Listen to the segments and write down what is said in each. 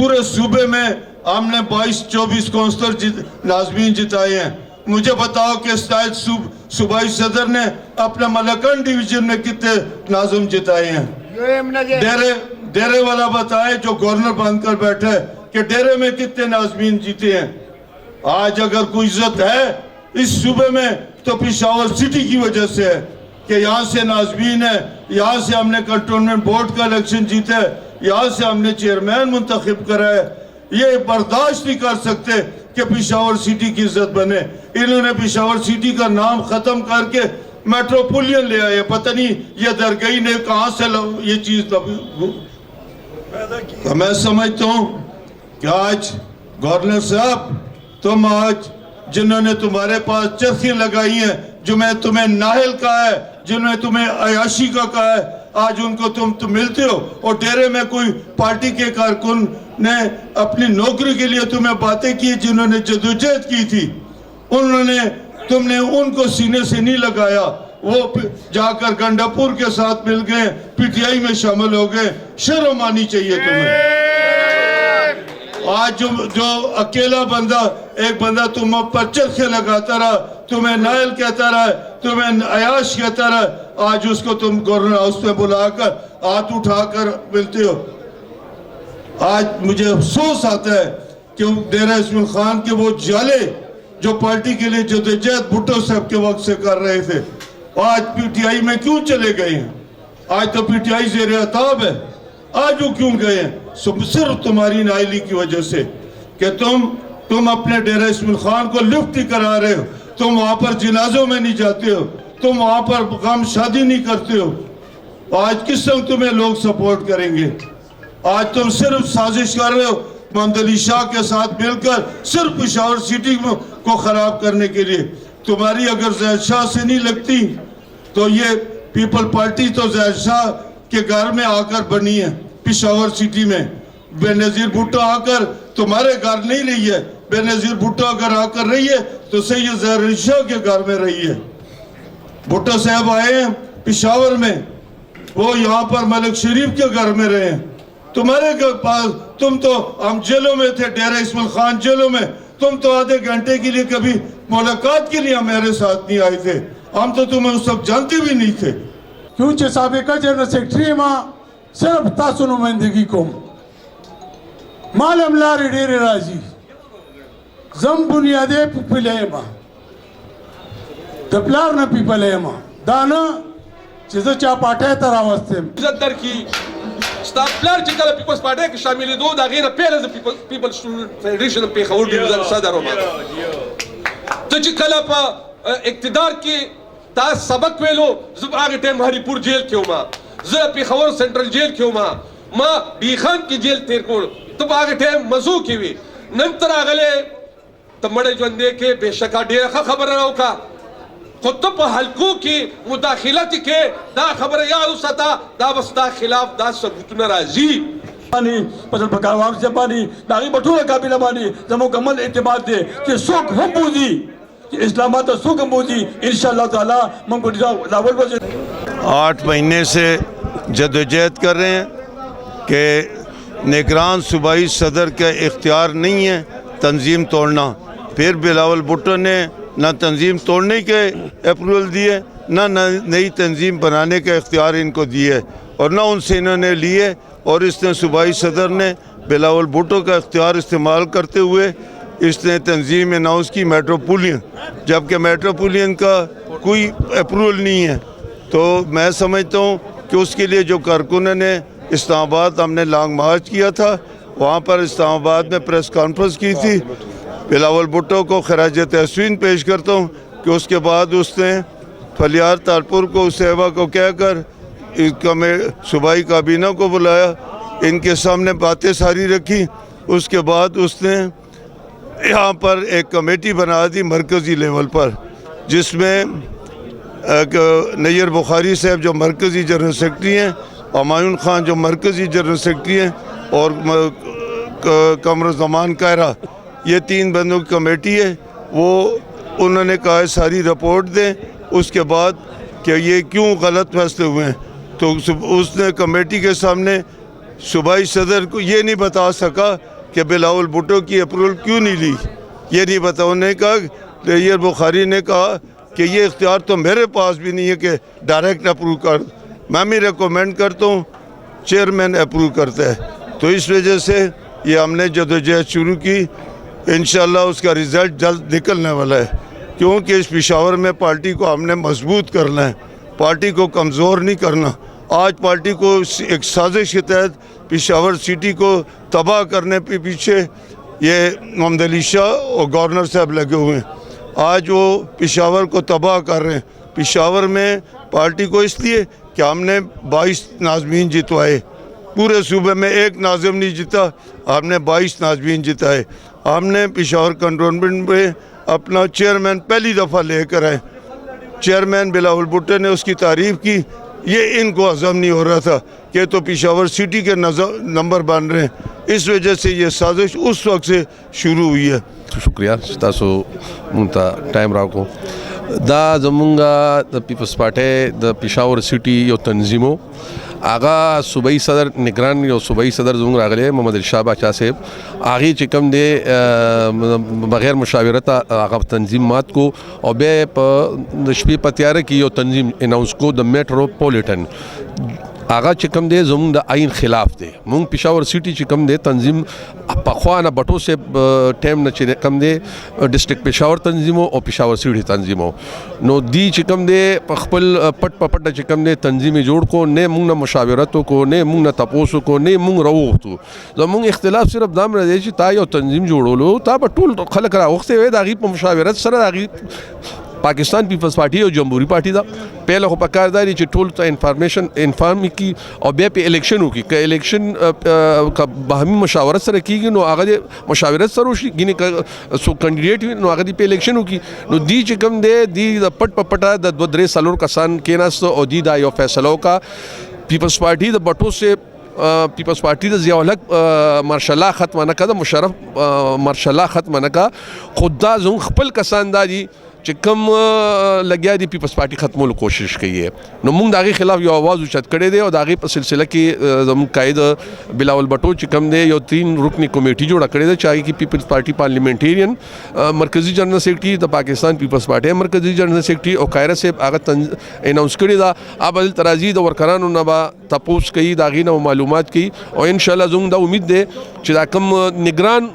पूरे सूबे में हमने 22-24 काउंसलर नाज़मीन जिताए हैं। मुझे बताओ कि शायद सूबाई सदर ने अपने मलकन डिवीजन में कितने नाज़म जिताए हैं? डेरे वाला बताए जो गवर्नर बनकर बैठे कि डेरे में कितने नाज़मीन जीते हैं। आज अगर कोई इज्जत है इस सूबे में तो पेशावर सिटी की वजह से है कि यहाँ से नाज़मीन है, यहाँ से हमने कंटोनमेंट बोर्ड का इलेक्शन जीता है, यहाँ से हमने चेयरमैन मुंतखब करा है। ये बर्दाश्त नहीं कर सकते कि पेशावर सिटी की इज्जत बने। इन्होंने पेशावर सिटी का नाम ख़त्म करके मेट्रोपोलियन ले आए। पता नहीं ये दरगई ने कहाँ से ये चीज़ तो मैं समझता हूँ कि आज गवर्नर साहब तुम आज जिन्होंने तुम्हारे पास चरखियाँ लगाई हैं, जो मैं तुम्हें नाहल कहा है, जिन्होंने तुम्हें अयाशी का कहा है, आज उनको तुम मिलते हो। और डेरे में कोई पार्टी के कारकुन ने अपनी नौकरी के लिए तुम्हें बातें की, जिन्होंने जदोजहद की थी, तुमने उनको सीने से नहीं लगाया। वो जाकर गंडापुर के साथ मिल गए, पीटीआई में शामिल हो गए। शर्म आनी चाहिए तुम्हें। आज जो अकेला बंदा, एक बंदा तुम पर चरखे लगाता रहा, तुम्हें नायल कहता रहा, तुम्हें अयाश कहता रहा, आज उसको तुम गवर्नर हाउस में बुलाकर हाथ उठाकर मिलते हो। आज मुझे अफसोस आता है कि डेरा इस्माइल खान के वो जाले जो पार्टी के लिए जदोजहद भुट्टो साहब के वक्त से कर रहे थे, आज पीटीआई में क्यों चले गए हैं? आज तो पीटीआई ज़ेरे अताब है। आज वो क्यों गए हैं? सिर्फ तुम्हारी नाइली की वजह से कि तुम अपने डेरा इस्माइल खान को लिफ्ट ही करा रहे हो। तुम वहाँ पर जनाजों में नहीं जाते हो, तुम वहाँ पर गम शादी नहीं करते हो। आज किस तरह तुम्हें लोग सपोर्ट करेंगे? आज तुम सिर्फ साजिश कर रहे हो मोहम्मद अली शाह के साथ मिलकर, सिर्फ पेशावर सिटी को खराब करने के लिए। तुम्हारी अगर ज़ैद शाह से नहीं लगती तो ये पीपल पार्टी तो ज़ैद शाह के घर में आकर बनी है। पेशावर सिटी में बेनज़ीर भुट्टो आकर तुम्हारे घर नहीं रही है। बेनज़ीर भुट्टो अगर आकर रही है तो सैयद ज़हर शाह के घर में रही है। भुट्टो साहब आए हैं पेशावर में, वो यहाँ पर मलिक शरीफ के घर में रहे हैं। तुम्हारे पास तुम तो, हम जेलों में थे, डेरा इस्माइल खान जेलों में, तुम तो आधे घंटे के लिए कभी मुलाकात के लिए हमारे साथ नहीं आए थे। हम तो तुम्हें उस वक्त जानते भी नहीं थे। क्योंकि साबिका जनरल सेक्रेटरी माँ सिर्फ तासु नुमाइंदगी को मालम लारी डेरे राजी जम बुनियादे पिपले माँ दपलार न पिपले माँ दाना चीज़ चापाटे तरावस्ते इज्जतदार की स्टापलर चिकल पीपल्स पार्टी के शामिल दो दागीर पहले से पीपल स्टूडेंट फेडरेशन पे खबर डिवीजन सदर होगा तो चिकल पर इक्तिदार की ताज सबक वेलो जब आगे टाइम हरिपुर जेल क्यों माँ जब पेशावर सेंट्रल जेल क्यों माँ बीखान की जेल तेरे को तब आगे टाइम मज़ू की भी नंतर आगले तमड़े जंदे के बेशका डेरा का खबर रहा होगा खुद तो हल्कों की मुदाखिलत के दा खबर याद उसता दा बस्ता खिलाफ दा सबूत नाराजी पानी पसल पकावाम से पानी दागी बटूरा काबिला पानी जमो कमल एतमाद दे कि सुख हम बूझी कि इस्लाम तो सुख हम बूझी इंशाअल्लाह ताला मंगो दावल बजे 8 महीने से जदोजहद कर रहे हैं कि निगरान सूबाई सदर का इख्तियार नहीं है तंजीम तोड़ना। फिर बिलावल भुट्टो ने ना तंजीम तोड़ने के अप्रूवल दिए, ना नई तंजीम बनाने का इख्तियार इनको दिए और ना उनसे इन्होंने लिए। और इसने सूबाई सदर ने बिलावल भुट्टो का इख्तियार इस्तेमाल करते हुए इसने तंजीम अनाउंस की मेट्रोपोलियन, जबकि मेट्रोपोलियन का कोई अप्रूवल नहीं है। तो मैं समझता हूँ कि उसके लिए जो कारकुनों ने इस्लामाबाद हमने लॉन्ग मार्च किया था, वहाँ पर इस्लामाबाद में प्रेस कॉन्फ्रेंस की थी। बिलावल भुट्टो को खराज तहसीन पेश करता हूँ कि उसके बाद उसने फलियार तारपुर को सहबा को कहकर सूबाई काबीना को बुलाया, इनके सामने बातें सारी रखी। उसके बाद उसने यहाँ पर एक कमेटी बना दी मरकज़ी लेवल पर, जिसमें नैयर बुखारी साहब जो मरकज़ी जनरल सेक्रेटरी हैं, हुमायूं खान जो मरकज़ी जनरल सेक्रेटरी हैं और कमरुज़्ज़मान कायरा, ये 3 बंदों की कमेटी है। वो उन्होंने कहा है सारी रिपोर्ट दें उसके बाद कि ये क्यों गलत फैसले हुए हैं। तो उसने कमेटी के सामने सूबाई सदर को ये नहीं बता सका कि बिलावल भुट्टो की अप्रूवल क्यों नहीं ली, ये नहीं बता। उन्होंने कहा, तैयब बुखारी ने कहा कि ये इख्तियार तो मेरे पास भी नहीं है कि डायरेक्ट अप्रूव कर। मैं भी रिकमेंड करता हूँ, चेयरमैन अप्रूव करता है। तो इस वजह से ये हमने जदोजहद शुरू की, इंशाल्लाह उसका रिज़ल्ट जल्द निकलने वाला है, क्योंकि इस पेशावर में पार्टी को हमने मजबूत करना है, पार्टी को कमज़ोर नहीं करना। आज पार्टी को एक साजिश के तहत पेशावर सिटी को तबाह करने के पीछे ये मोहम्मद अली शाह और गवर्नर साहब लगे हुए हैं। आज वो पेशावर को तबाह कर रहे हैं। पेशावर में पार्टी को इसलिए कि हमने 22 नाज़मीन जितवाए, पूरे सूबे में एक नाज़िम नहीं जीता, हमने 22 नाज़मीन जिताए। हमने पेशावर कंटोनमेंट में अपना चेयरमैन पहली दफ़ा लेकर आए। चेयरमैन बिलावल भुट्टो ने उसकी तारीफ़ की। ये इनको हज़म नहीं हो रहा था कि तो पेशावर सिटी के नंबर बन रहे हैं, इस वजह से ये साजिश उस वक्त से शुरू हुई है। शुक्रिया तासो मुंता टाइम राको दा जमुंगा the people's party the Peshawar city यो तंजीमो आगा सूबाई सदर निगरान यो सूबाई सदर जमुंग रागले मोहम्मद शाह बादशाह साहब आगे चिकम दे बगैर मुशावरत आगा तंजीमात को और बे नशबी पतियारे की यो तंजीम अनाउंस को द मेट्रोपॉलिटन आगा चिकम दे जमुंग द आइन खिलाफ दे मुंग पेशावर सिटी चिकम दे तंजीम पखवाना बटो से टाइम न चिकम दे डिस्ट्रिक्ट पेशावर तंजीमो और पेशावर सिटी तंजीमो नो दी चिकम दे पखपल पट पपट चिकम दे तंजीमी जोड़ को ने मुंग न मुशावरतों को ने मुंग न तपोसो को ने मुंग रवो तो जमुंग इख्तिलाफ सिर्फ दाम रहे ची ता यो तंजीम जोड़ो लो ता बटूल खलक रहा वक्त वे दागी मुशावरत सर दागी पाकिस्तान पीपल्स पार्टी और जमहूरी पार्टी दा पहले हो पकारदारी ची टोल तो इन्फॉर्मेशन इन्फॉर्म की और बे पे इलेक्शन हो की का इलेक्शन का बाहमी मशावरत सर की नो आगे मशावरत सर उसी गिने का सो कैंडिडेट नो आगे पे इलेक्शन हो की नो दी चिकम दे दी पट पपटा द दरे सालों का सान केनास और दी दा यो फैसलों का पीपल्स पार्टी द बटो से पीपल्स पार्टी द ज़ियाउल हक मार्शल ख़त्म न का मुशर्रफ मार्शल ख़त्म न का खुदा जुम खपल कसानदारी चिकम लग्या दी पीपल्स पार्टी ख़त्म कोशिश की है नो मुंग दागे खिलाफ यो आवाज़ उचत करे दे और दागे पर सिलसिला की कायद बिलावल भुट्टो चिकम दे यो 3 रुकनी कमेटी जोड़ा करे दे चाहे कि पीपल्स पार्टी पार्लियामेंटेरियन मरकज़ी जनरल सेक्रेटरी द पाकिस्तान पीपल्स पार्टी मरकज़ी जनरल सेक्रेटरी और कायरा से आगत अनाउंस करे दा अब अल तराजी द वरकरान नबा तपोस कई दागी न मालूमात की और इंशाल्लाह जुम दा उम्मीद दे चिदा कम निगरान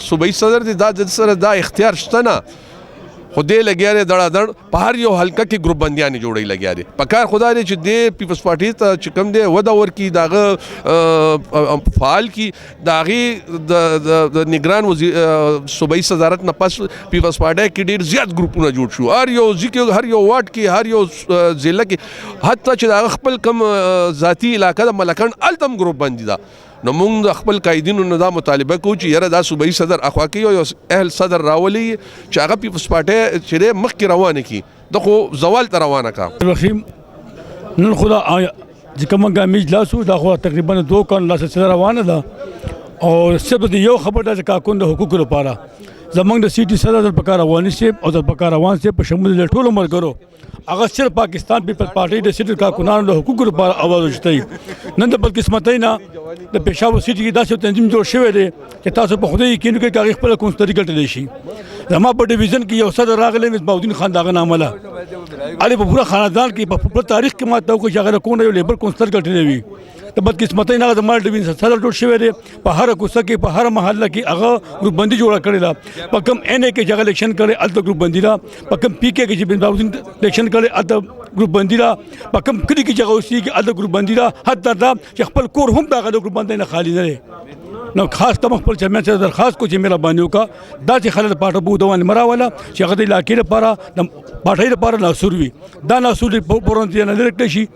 सूबाई सदर दे दा जसर दा इख्तियार शतना खुदे लगे रे दड़ादड़ पहाड़ यो हल्का की ग्रुप बंदियाँ नहीं जोड़ी लगे रे पकार खुदा रे दे पीपल्स पार्टी चिकम दे वदा और की दाग फाल की दागी द निगरान सूबाई सदारत न पास पीपल्स पार्टी की डेर ज़्यादा ग्रुप न जुड़ शू हर यो जिक्र हर यो वार्ड की हर यो ज़िला की हत्ता दाग खपल कम ज़ाती इलाका मलकन अलतम ग्रुप बंदी दा न मुंग खपल कायदीन नदा मुतालिबा को यार दा सूबाई सदर अखवा की अहल सदर रावली चागा पीपल्स पार्टी चिरे मख की रवाना की दखो जवाल तरवाना का रहीम नन खुदा जिकम का इजलास दा खुदा तकरीबन 2 कन ला से रवाना दा और सब यो खबर दा का कुंद हुकूक रो पारा जमंग द सिटी सदर पकार रवानी से और पकार रवान से पशमुल ठोल उमर करो अगर सिर्फ पाकिस्तान पीपल्स पार्टी द सिटी का कुनान हुकूक रो पारा आवाज उठतई नन द बदकिस्मत ना द पेशावर सिटी की दास तंजीम जोड़ शवे दे कि तासो पे खुदे यकीन के कागज पर कौन तरीका टेशी जमा पर डिवीजन की सदर रागले मिसबाउद्दीन खान दागा नामला अरे पूरा खानदान की पूरा तारीख के माता को अगर कौन लेबर कौन तरीका टेवी तो बदकिस्मत ना जमा डिवीजन सदर जोड़ शवे दे पहाड़ गुस्सा की पहाड़ महल्ला की अगर ग्रुप बंदी जोड़ा करेला पकम NA के जगह इलेक्शन करे अद ग्रुप बंदी ला पकम PK के मिसबाउद्दीन इलेक्शन करे अद ग्रुप बंदी ला पकम कड़ी की जगह उसी की अद ग्रुप बंदी ला हद दादा खपल कोर हम दागा ग्रुप बंदी ना खाली न न खास तमक पर चमे से दरखास्त को मेरा बानियों का दाचे खालद पाटा बूदवान मरा वाला शगत इलाके पारा पाठाई पारा ना सुरवी दा ना सुरी पोरंती ना डायरेक्टशी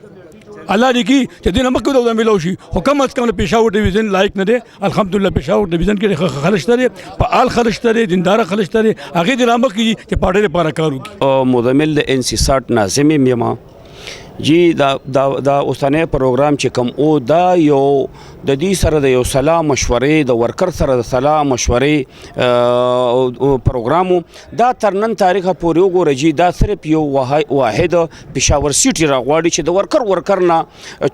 अल्लाह दी की दिन मक्के दो मिलोशी हुकम अज कम पेशावर डिवीजन लायक न दे अल्हम्दुलिल्लाह पेशावर डिवीजन के खर्च तरे आल खर्च तरे दिनदारा खर्च तरे आगे दिनामक की कि पाटे पारा कारू की मुदमिल NC 60 नाज़िम मेमा जी दा उस्ताने प्रोग्राम चिकम ओ दा यो د دې سره د یو صلاح مشورې د ورکر سره د صلاح مشورې پروګرامو دا تر نن تاریخه پورې وګوره جی دا صرف یو واحد پېښور سیټي راغواړي چې د ورکر نه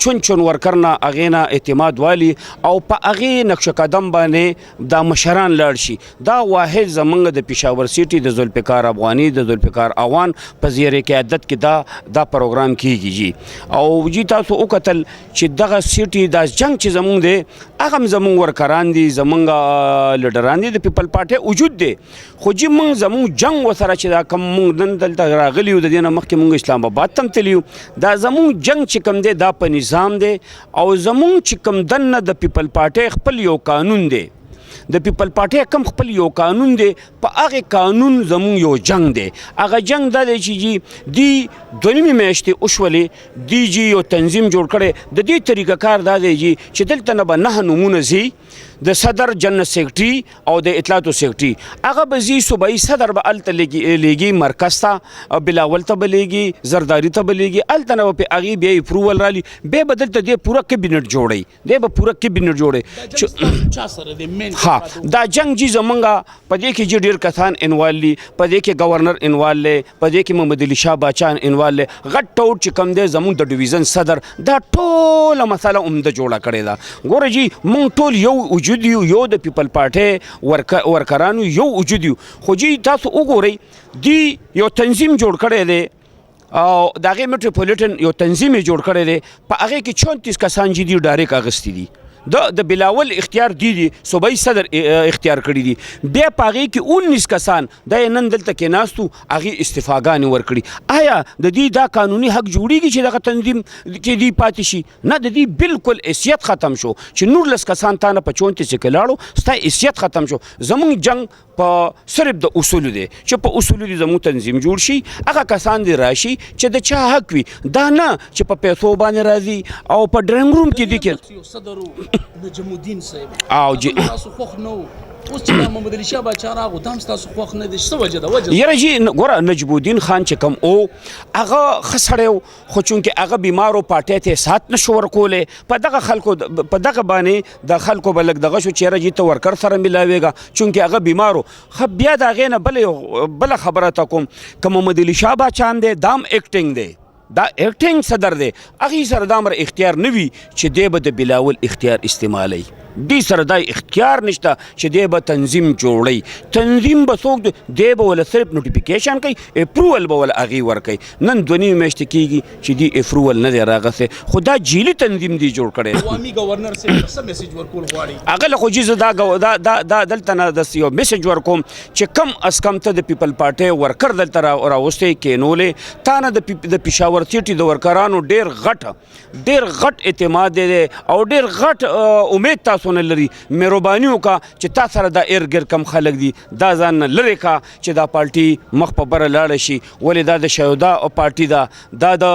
چون ورکر نه هغې نه اعتماد والي او په هغې نقش قدم باندې دا مشران لاړ شي. دا واحد زمونږ د پېښور سیټي د ذوالفقار افغاني د ذوالفقار اوان په زیر قیادت کې دا پروګرام کیږي جی. او جی تاسو وکتل چې دغه سیټي دا جنګ چې زمونږ دی هغه هم زمونږ ورکران دي زمونږ لیډران دي د پیپل پارټۍ وجود دی خو جی مونږ زمونږ جنګ ورسره چې دا کوم مونږ نن دلته راغلي یو د دې نه مخکې مونږ اسلام آباد ته هم تللي یو دا زمونږ جنګ چې کوم دی دا په نظام دی او زمونږ چې کوم دننه د پیپل پارټۍ خپل یو قانون دی د پیپل پارټۍ کم خپل یو قانون دی په هغې قانون زمونږ یو جنګ دی هغه جنګ دا دی چې جی دی 2 میاشتې وشولې دی جی یو تنظیم جوړ کړی د دې طریقه کار دا دی جی چې دلته نه به 9 نومونه ځي د صدر جنرال سیکرټري او د اطلاعاتو سیکرټري هغه به ځي صوبایي صدر به هلته لیږي مرکز ته بلاول ته به لیږي زرداري ته به لیږي هلته نه به پې هغې بیا اپروول رالي بیا به دلته دې پوره کابینټ جوړوي دی به پوره کابینټ جوړوي ها دا جنګ جی زمونږه په دې کې جی ډېر کسان انوال دي په دې کې گورنر انوال دی په دې کې محمد علي شاه باچا انوال دی غټ ټوټ چې کوم دی زمونږ د ډویژن صدر دا ټوله مسله عمده جوړه کړې ده ګوره جی مونږ ټول یو وجود یو د پیپل پارټۍ ورکرانو یو وجود یو خو جی تاسو وګورئ دی یو تنظیم جوړ کړی دی او د هغې میټروپولیټن یو تنظیم یې جوړ کړی دی په هغې کې 34 کسان چې دي ډایرک اخیستي دي د بلاول اختیار دی صوبایي صدر اختیار کړی دي بیا په هغې کې 19 کسان دا یې نن دلته کېناستو هغې استعفاګانې ورکړي آیا د دې دا قانوني حق جوړیږي چې دغه تنظیم کې دی پاتې شي نه د دې بالکل حیثیت ختم شو چې 19 کسان تا نه په 34 کې لاړو ستا حیثیت ختم شو زمونږ جنګ په صرف د اصولو دی چې په اصولو دی زموږ تنظیم جوړ شي هغه کسان دی راشي چې د چا حق وي دا نه چې په پیسو باندې راځي او په ډرنګ روم کې دی کې نجم الدین صاحب او جی تاسو خوښ نه وو اوس چې محمد علي شاه باچا راغو دا هم ستاسو خوښ نه دی څه وجه ده یاره جی ګوره نجم الدین خان چې کوم او هغه ښه سړی و خو چونکې هغه بیمارو پارټۍ ته سات نشو ورکولی په دغه باندې د خلکو به لږ دغه شو چې یاره جی ته ورکر سره ملاوېږه چونکې هغه بیمارو ښه بیا د هغې نه بله خبره ته کوم که محمد علي شاه باچا هم دی دا هم ایکټینګ دی دا ایکټینګ صدر دی هغې سره دا مر اختیار نه وي چې دی به د بلاول اختیار استعمالی دی سره دا اختیار نشته چې دی به تنظیم جوړوي تنظیم به څوک دی به وله صرف نوټیفیکیشن کوي اپروول به وله هغې ورکوي نن 2 میاشتې کېږي چې دی اپروول نه دی راغستی خو دا جیلي تنظیم دی جوړ کړی عوامي گورنر صاحب څه میسج ورکول غواړي هغه له خو جي زه دا دلته نه داسې یو میسج ورکوم چې کم از کم ته د پیپل پارټۍ ورکر دلته راوستی کېنولې تا نه د پېښور سیټي د ورکرانو ډېر غټ اعتماد دی او ډېر غټ امید تاسو نه لري مهرباني وکړه چې تا سره دا ارګر کم خلک دي دا ځان نه لرې کړه چې دا پارټي مخ په بره لاړه شي ولې دا د شهدا پارټي ده دا د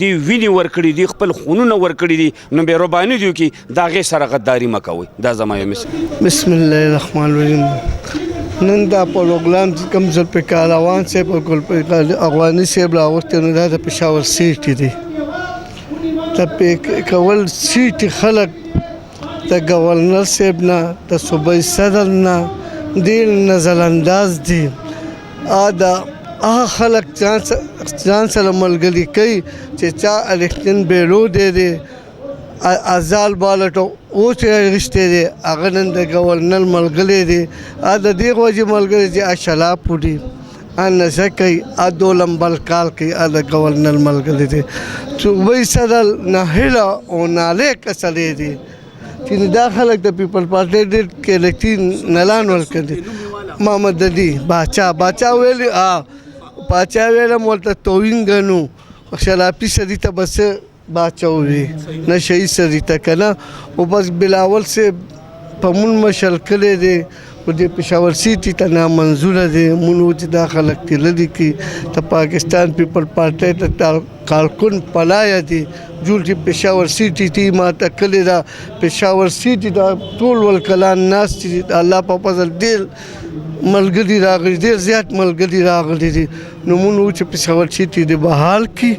دې وینې ورکړي دي خپل خونونه ورکړي دي نو مهرباني دي وکړي د هغې سره غداري مه کوئ دا زما یو بسم الله الرحمن الرحیم نن دا پروګرام چې کوم ذوالفقار اوان صاحب او ګلفقار افغاني صاحب راوستی نو دا د پېښور سیټي دی د کول سیټي خلک د گورنر صاحب نه د صوبایي صدر نه ډېر نظر انداز دي هغه خلک ځان سره ملګري کوي چې چا الیکشن بیرو دی ازال بالټو اوس رښتې دی هغه نن د گورنر ملګری دی د دې وجې ملګری چې شلاب پوډي نشه کوي دولم بل کال کوي د گورنر ملګری دی صوبایي صدر ناهیله او نالایقه سړی دی چې دا خلک د پیپل پارټۍ ډېر کلیکټي نلان ورکړي محمد علي باچا ویلي مو ورته توهین ګڼو شرابي سړي ته بس باچا ووي نشهیي سړي ته که نه او بس بلاول صاحب په مونږ مشر کړی دی و د پېښور سیټي ته نامنظوره دی مونږ چې دا خلک تللي کړي د پاکستان پیپل پارټۍ ته کارکن پلایه دي جوړ چې پېښور سیټي تی ماته کلي دا پېښور سیټي دا ټول ولکلان ناست دي الله په فضل ډېر ملګري راغلي ډېر زیات ملګري راغلي دي نو مونږ چې پېښور سیټي د بحال کړي